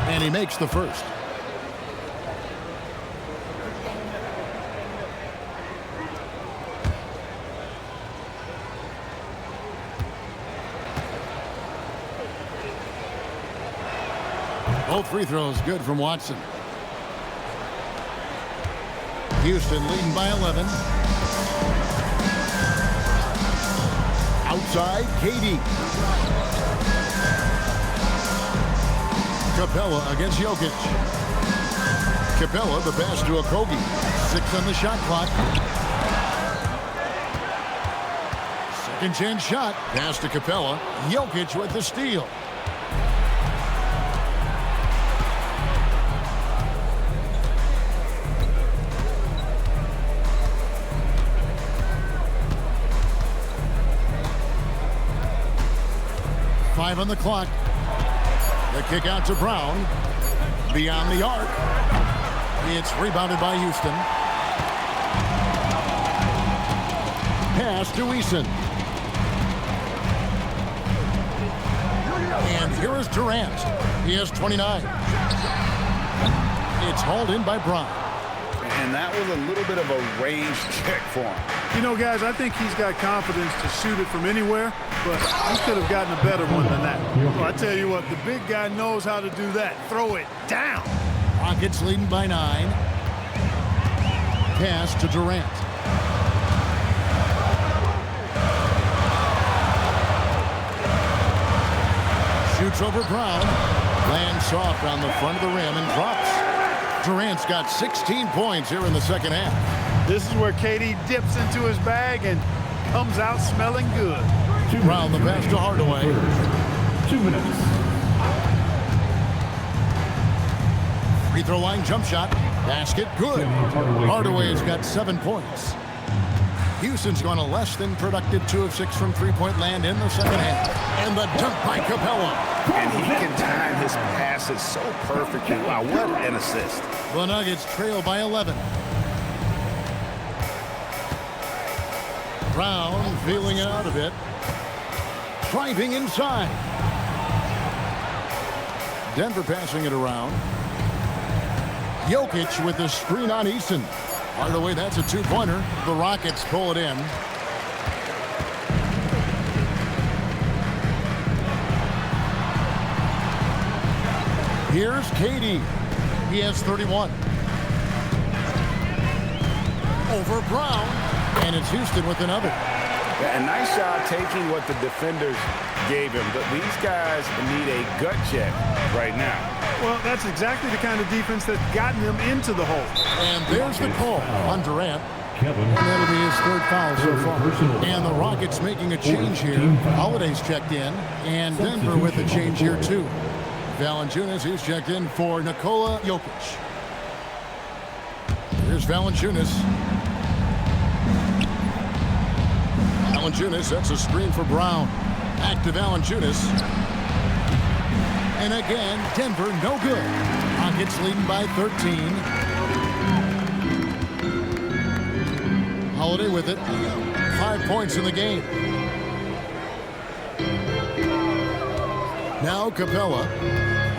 And he makes the first. Both free throws good from Watson. Houston leading by 11. Outside, KD. Capella against Jokic. Capella, the pass to Okogie. 6 on the shot clock. Second chance shot. Pass to Capella. Jokic with the steal. Five on the clock. The kick out to Brown. Beyond the arc. It's rebounded by Houston. Pass to Eason. And here is Durant. He has 29. It's hauled in by Brown.
And that was a little bit of a range check for him.
You know, guys, I think he's got confidence to shoot it from anywhere, but he could have gotten a better one than that. Well, I tell you what, the big guy knows how to do that. Throw it down.
Rockets leading by 9. Pass to Durant. Shoots over Brown. Lands soft on the front of the rim and drops. Durant's got 16 points here in the second half.
This is where KD dips into his bag and comes out smelling good.
Brown the pass to Hardaway.
2 minutes.
Free throw line jump shot. Basket good. Hardaway's got 7 points. Houston's gone a less than productive 2 of 6 from three-point land in the second half. And the dunk by Capella.
And he can time his passes so perfectly. Wow, what an assist.
The Nuggets trail by 11. Brown feeling it out a bit. Driving inside. Denver passing it around. Jokic with the screen on Eason. Hardaway, that's a two-pointer. The Rockets pull it in. Here's KD. He has 31. Over Brown. And it's Houston with another.
Yeah, a nice job taking what the defenders gave him. But these guys need a gut check right now.
Well, that's exactly the kind of defense that's gotten them into the hole.
And there's the call on Durant. And that'll be his third foul so far. And the Rockets making a change here. Holiday's checked in, and Denver with a change here too. Valanciunas, he's checked in for Nikola Jokic. Here's Valanciunas. Valanciunas, that's a screen for Brown. Back to Valanciunas. And again, Denver no good. Rockets leading by 13. Holiday with it. 5 points in the game. Now Capella.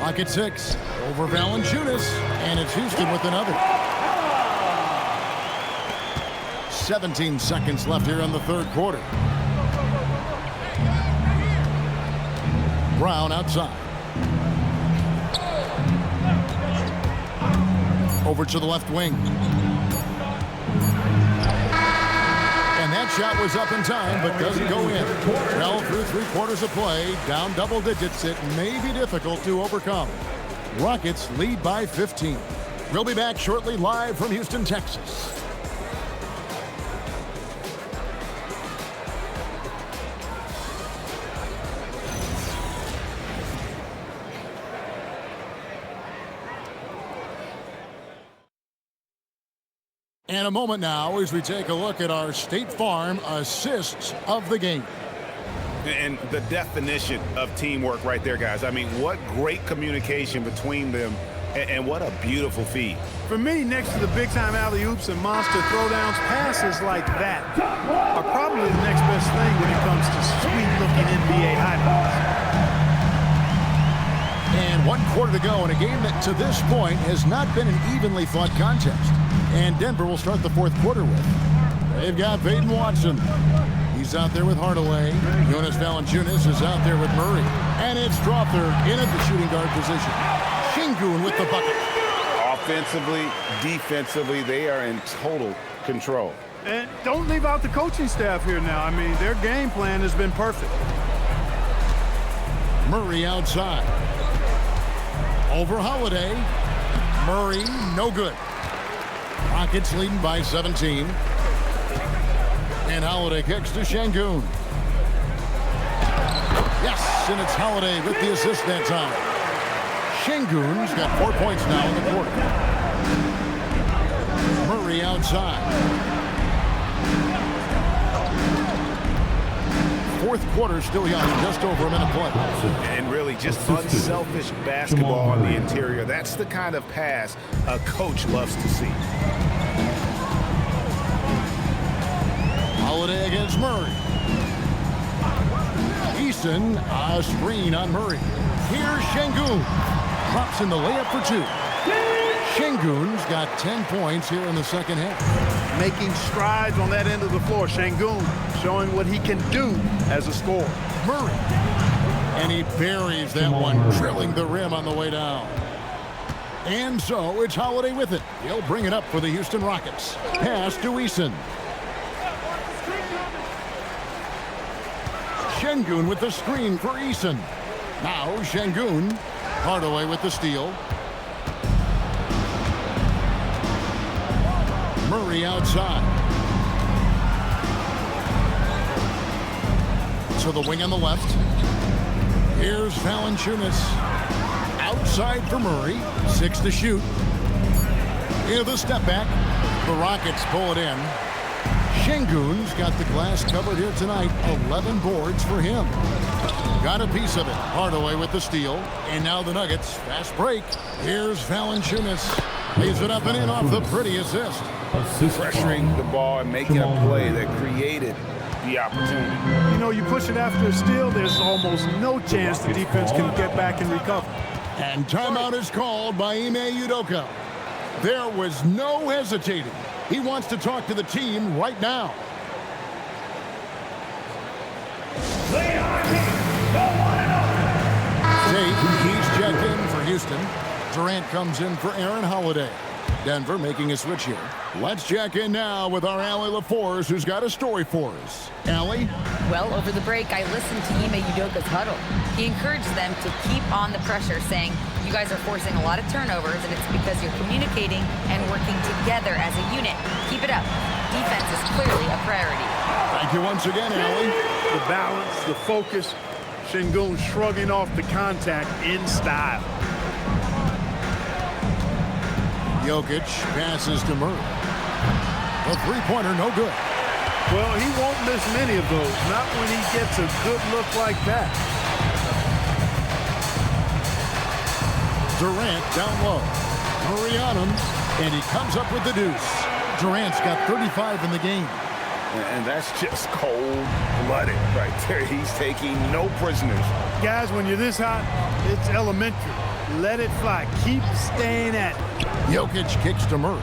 Rocket 6 over Valanciunas. And it's Houston with another. 17 seconds left here in the third quarter. Brown outside. Over to the left wing. And that shot was up in time, but doesn't go in. Well, through 3 quarters of play, down double digits, it may be difficult to overcome. Rockets lead by 15. We'll be back shortly live from Houston, Texas. And a moment now as we take a look at our State Farm assists of the game.
And the definition of teamwork right there, guys. I mean, what great communication between them, and what a beautiful feed.
For me, next to the big-time alley-oops and monster throwdowns, passes like that are probably the next best thing when it comes to sweet-looking NBA highlights.
And 1 quarter to go in a game that to this point has not been an evenly fought contest. And Denver will start the fourth quarter with. They've got Peyton Watson. He's out there with Hardaway. Jonas Valanciunas is out there with Murray. And it's Strawther in at the shooting guard position. Şengün with the bucket.
Offensively, defensively, they are in total control.
And don't leave out the coaching staff here now. I mean, their game plan has been perfect.
Murray outside. Over Holiday. Murray, no good. Rockets leading by 17. And Holiday kicks to Şengün. Yes, and it's Holiday with the assist that time. Şengün's got 4 points now in the quarter. Murray outside. Fourth quarter still young, just over a minute play.
And really just unselfish basketball on the interior. That's the kind of pass a coach loves to see.
Holiday against Murray. Eason, a screen on Murray. Here's Şengün. Drops in the layup for 2. Şengün's got 10 points here in the second half.
Making strides on that end of the floor. Şengün showing what he can do as a scorer.
Murray. And he buries that one, drilling the rim on the way down. And so it's Holiday with it. He'll bring it up for the Houston Rockets. Pass to Eason. Şengün with the screen for Eason. Now Şengün. Hardaway with the steal. Murray outside. To the wing on the left. Here's Valanciunas. Outside for Murray. 6 to shoot. Into the step back. The Rockets pull it in. Şengün's got the glass covered here tonight. 11 boards for him. Got a piece of it. Hardaway with the steal. And now the Nuggets. Fast break. Here's Valanciunas. Lays it up and in off the pretty assist.
Pressuring the ball and making a play that created the opportunity.
You know, you push it after a steal, there's almost no chance the defense can get back and recover.
And timeout is called by Ime Udoka. There was no hesitating. He wants to talk to the team right now. Tate, he's checked in for Houston. Durant comes in for Aaron Holiday. Denver making a switch here. Let's check in now with our Allie LaForce, who's got a story for us. Allie?
Well, over the break, I listened to Ime Udoka's huddle. He encouraged them to keep on the pressure, saying, you guys are forcing a lot of turnovers, and it's because you're communicating and working together as a unit. Keep it up. Defense is clearly a priority.
Thank you once again, Allie.
The balance, the focus. Şengün shrugging off the contact in style.
Jokic passes to Murray. The three-pointer, no good.
Well, he won't miss many of those, not when he gets a good look like that.
Durant down low. Murray on him, and he comes up with the deuce. Durant's got 35 in the game.
And that's just cold-blooded right there. He's taking no prisoners.
Guys, when you're this hot, it's elementary. Let it fly. Keep staying at it.
Jokic kicks to Murray.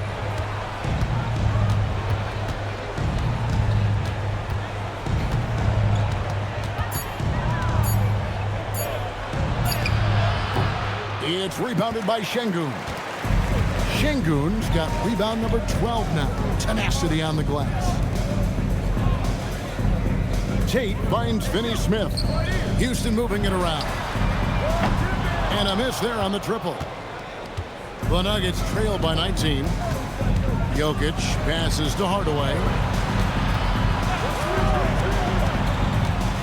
It's rebounded by Şengün. Şengün's got rebound number 12 now. Tenacity on the glass. Tate finds Finney-Smith. Houston moving it around. And a miss there on the triple. The Nuggets trail by 19. Jokic passes to Hardaway.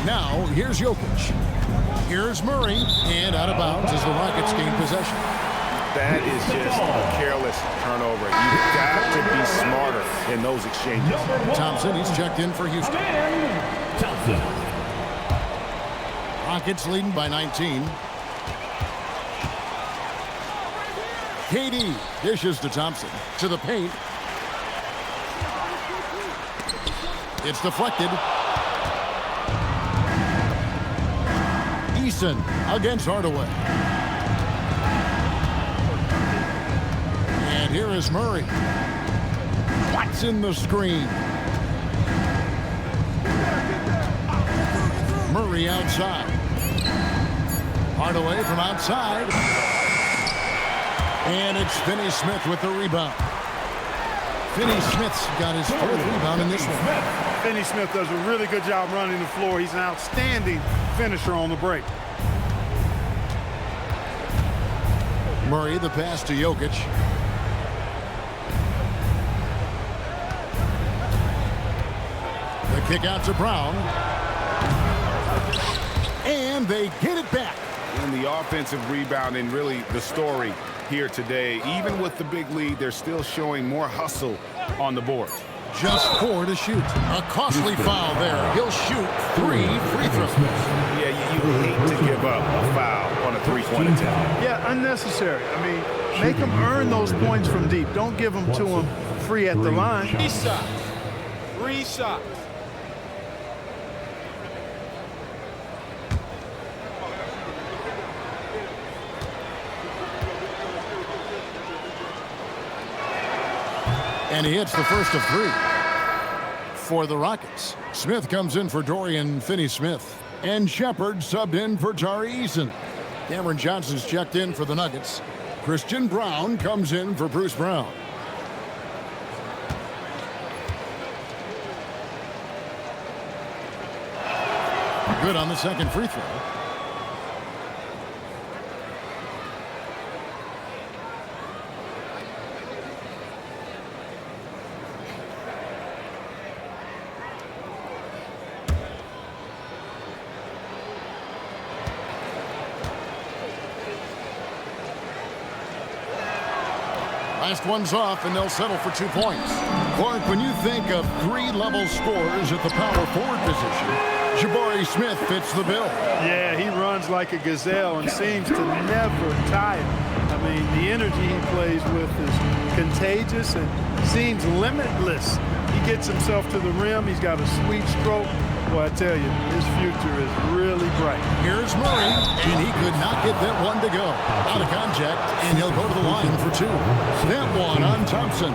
Now, here's Jokic. Here's Murray, and out of bounds as the Rockets gain possession.
That is just a careless turnover. You've got to be smarter in those exchanges.
Thompson, he's checked in for Houston.
Thompson.
Rockets leading by 19. KD dishes to Thompson. To the paint. It's deflected. Eason against Hardaway. And here is Murray. What's in the screen? Murray outside. Hardaway from outside. And it's Finney-Smith with the rebound. Finney-Smith's got his fourth rebound in this one.
Finney-Smith does a really good job running the floor. He's an outstanding finisher on the break.
Murray, the pass to Jokic. The kick out to Brown. And they get it back.
And the offensive rebounding, really the story here today. Even with the big lead, they're still showing more hustle on the board.
Just 4 to shoot. A costly foul there. He'll shoot 3 free throws.
Yeah, you hate to give up a foul on a three-point attempt.
Yeah, unnecessary. I mean, make them earn those points from deep. Don't give them to them free at the line.
3 shots. 3 shots.
And he hits the first of 3 for the Rockets. Smith comes in for Dorian Finney-Smith. And Shepard subbed in for Tari Eason. Cameron Johnson's checked in for the Nuggets. Christian Brown comes in for Bruce Brown. Good on the second free throw. Last one's off, and they'll settle for 2 points. Clark, when you think of 3-level scorers at the power forward position, Jabari Smith fits the bill.
Yeah, he runs like a gazelle and seems to never tire. I mean, the energy he plays with is contagious and seems limitless. He gets himself to the rim. He's got a sweet stroke. Well, I tell you, his future is really bright.
Here's Murray, and he could not get that one to go. Out of contact, and he'll go to the line for 2. That one on Thompson.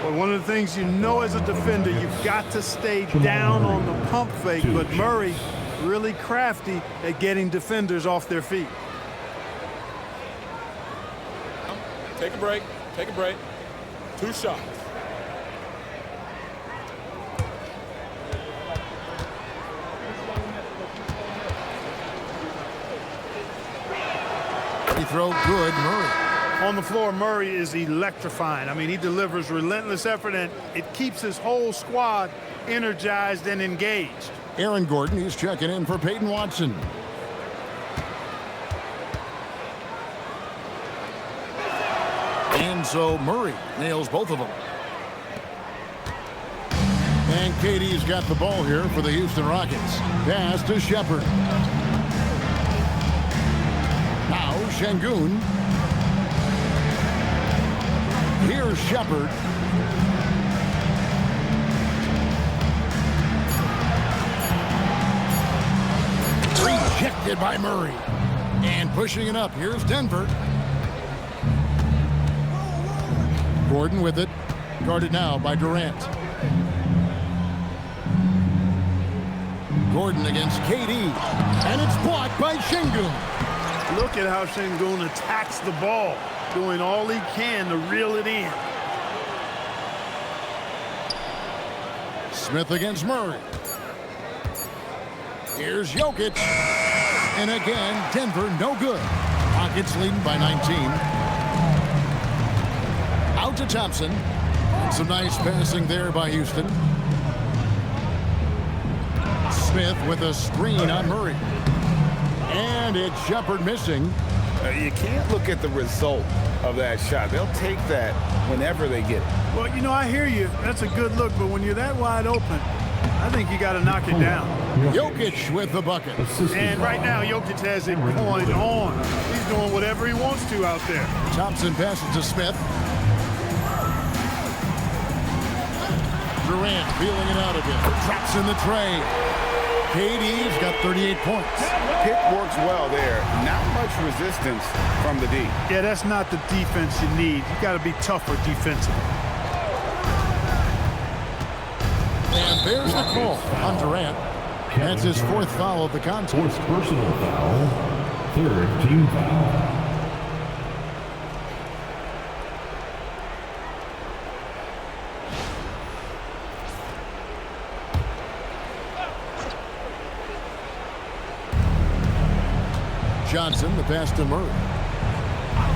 Well, one of the things you know as a defender, you've got to stay down on the pump fake, but Murray really crafty at getting defenders off their feet.
Take a break. Take a break. 2 shots.
He throw good, Murray.
On the floor, Murray is electrifying. I mean, he delivers relentless effort, and it keeps his whole squad energized and engaged.
Aaron Gordon, he's checking in for Peyton Watson. And so Murray nails both of them. And KD's got the ball here for the Houston Rockets. Pass to Shepard. Now Şengün. Here's Shepard. Rejected by Murray. And pushing it up, here's Denver. Gordon with it. Guarded now by Durant. Gordon against KD. And it's blocked by Şengün.
Look at how Şengün attacks the ball, doing all he can to reel it in.
Smith against Murray. Here's Jokic. And again, Denver no good. Rockets leading by 19. Out to Thompson. And some nice passing there by Houston. Smith with a screen on Murray. And it's Shepard missing.
You can't look at the result of that shot. They'll take that whenever they get it.
Well, you know, I hear you. That's a good look, but when you're that wide open, I think you got to knock it down.
Jokic with the bucket.
And right now, Jokic has it going on. He's doing whatever he wants to out there.
Thompson passes to Smith. Durant feeling it out a bit. Traps in the tray. KD's got 38 points.
Pick works well there. Not much resistance from the D.
Yeah, that's not the defense you need. You got to be tougher defensively.
And there's the call on Durant. That's his 4th foul of the contest.
4th personal foul. 3rd team foul.
Johnson, the pass to Murray.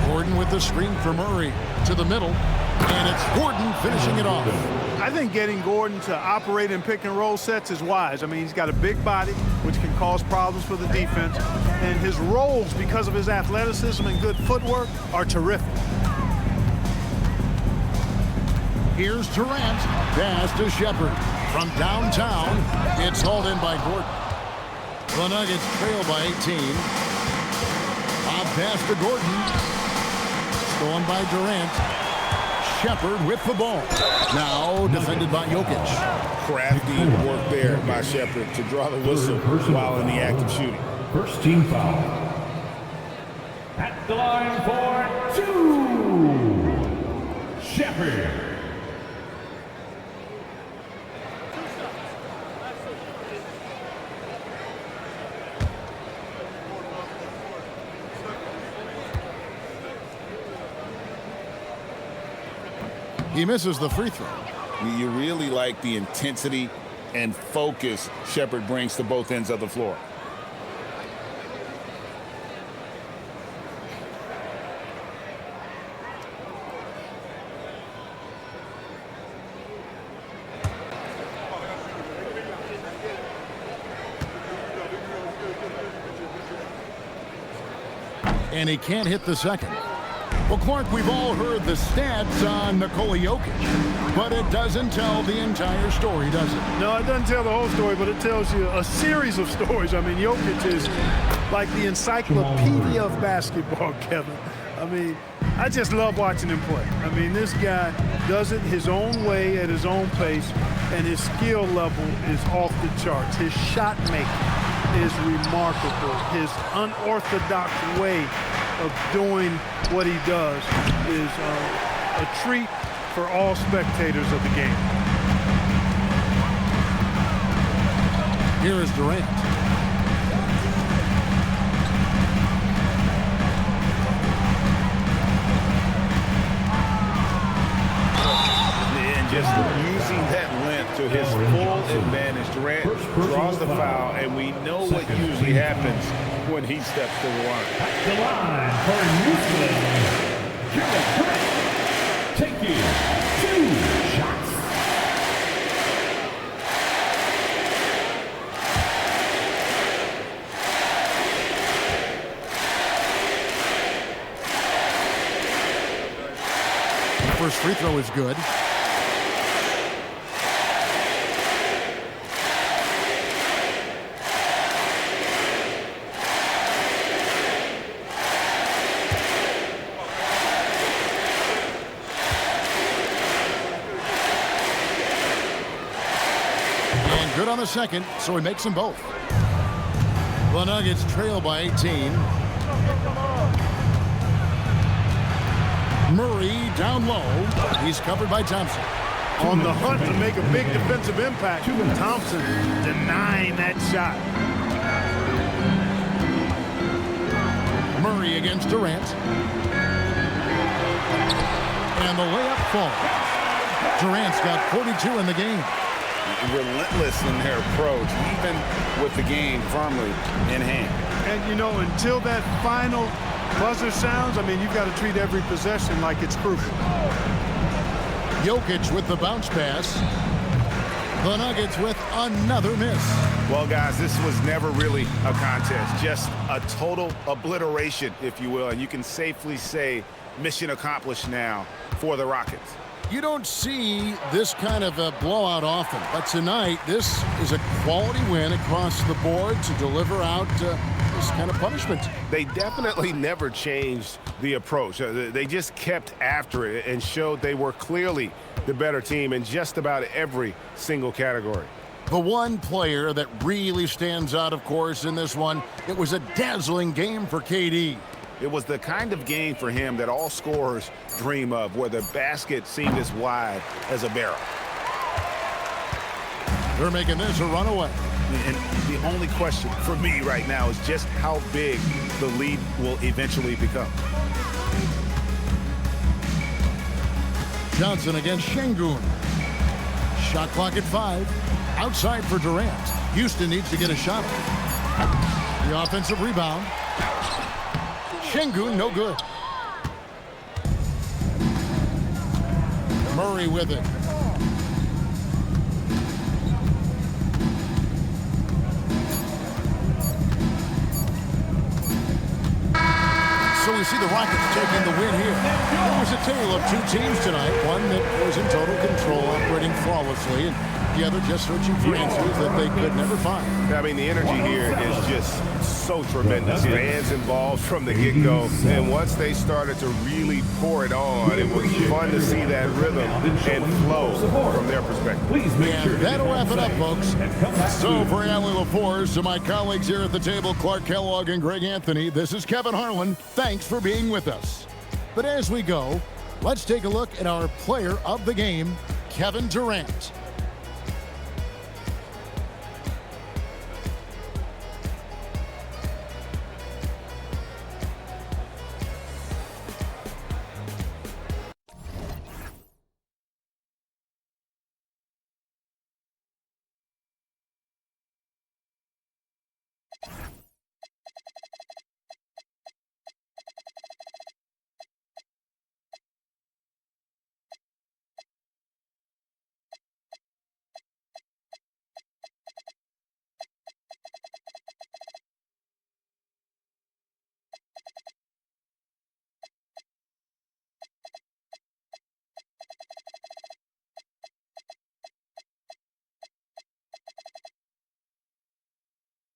Gordon with the screen for Murray to the middle. And it's Gordon finishing it off.
I think getting Gordon to operate in pick and roll sets is wise. I mean, he's got a big body, which can cause problems for the defense. And his rolls, because of his athleticism and good footwork, are terrific.
Here's Durant. Pass to Shepard. From downtown, it's hauled in by Gordon. The Nuggets trail by 18. Pass to Gordon. Stolen by Durant. Shepard with the ball. Now defended by Jokic.
Crafty work there by Shepard to draw the whistle while in the act of shooting.
1st team foul. At the line for 2. Shepard.
He misses the free throw.
You really like the intensity and focus Shepard brings to both ends of the floor.
And he can't hit the second. Well, Clark, we've all heard the stats on Nikola Jokic, but it doesn't tell the entire story, does it?
No, it doesn't tell the whole story, but it tells you a series of stories. I mean, Jokic is like the encyclopedia of basketball, Kevin. I mean, I just love watching him play. I mean, this guy does it his own way at his own pace, and his skill level is off the charts. His shot making is remarkable. His unorthodox way of doing what he does is a treat for all spectators of the game.
Here is Durant.
to his full advantage. Durant draws the foul, and we know what usually happens when he steps to the line.
At the line for Houston, Durant taking 2 shots.
First free throw is good. And good on the second, so he makes them both. The Nuggets trail by 18. Murray down low. He's covered by Thompson.
On the hunt to make a big defensive impact. Thompson denying that shot.
Murray against Durant. And the layup falls. Durant's got 42 in the game.
Relentless in their approach, even with the game firmly in hand.
And, you know, until that final buzzer sounds, I mean, you've got to treat every possession like it's crucial.
Jokic with the bounce pass. The Nuggets with another miss.
Well, guys, this was never really a contest, just a total obliteration, if you will. And you can safely say mission accomplished now for the Rockets.
You don't see this kind of a blowout often, but tonight this is a quality win across the board to deliver out this kind of punishment.
They definitely never changed the approach. They just kept after it and showed they were clearly the better team in just about every single category.
The one player that really stands out, of course, in this one, it was a dazzling game for KD.
It was the kind of game for him that all scorers dream of, where the basket seemed as wide as a barrel.
They're making this a runaway.
And the only question for me right now is just how big the lead will eventually become.
Johnson against Şengün. Shot clock at 5. Outside for Durant. Houston needs to get a shot. The offensive rebound. Şengün, no good. Murray with it. So we see the Rockets taking the win here. It was a tale of two teams tonight. One that was in total control, operating flawlessly, and the other just searching for answers that they could never find.
I mean, the energy here is just so tremendous. Fans involved from the get-go, and once they started to really pour it on, it was fun to see that rhythm and flow from their perspective.
And that'll wrap it up, folks. So for Allie LaForce, to my colleagues here at the table, Clark Kellogg and Greg Anthony, this is Kevin Harlan. Thanks for being with us. But as we go, let's take a look at our player of the game, Kevin Durant.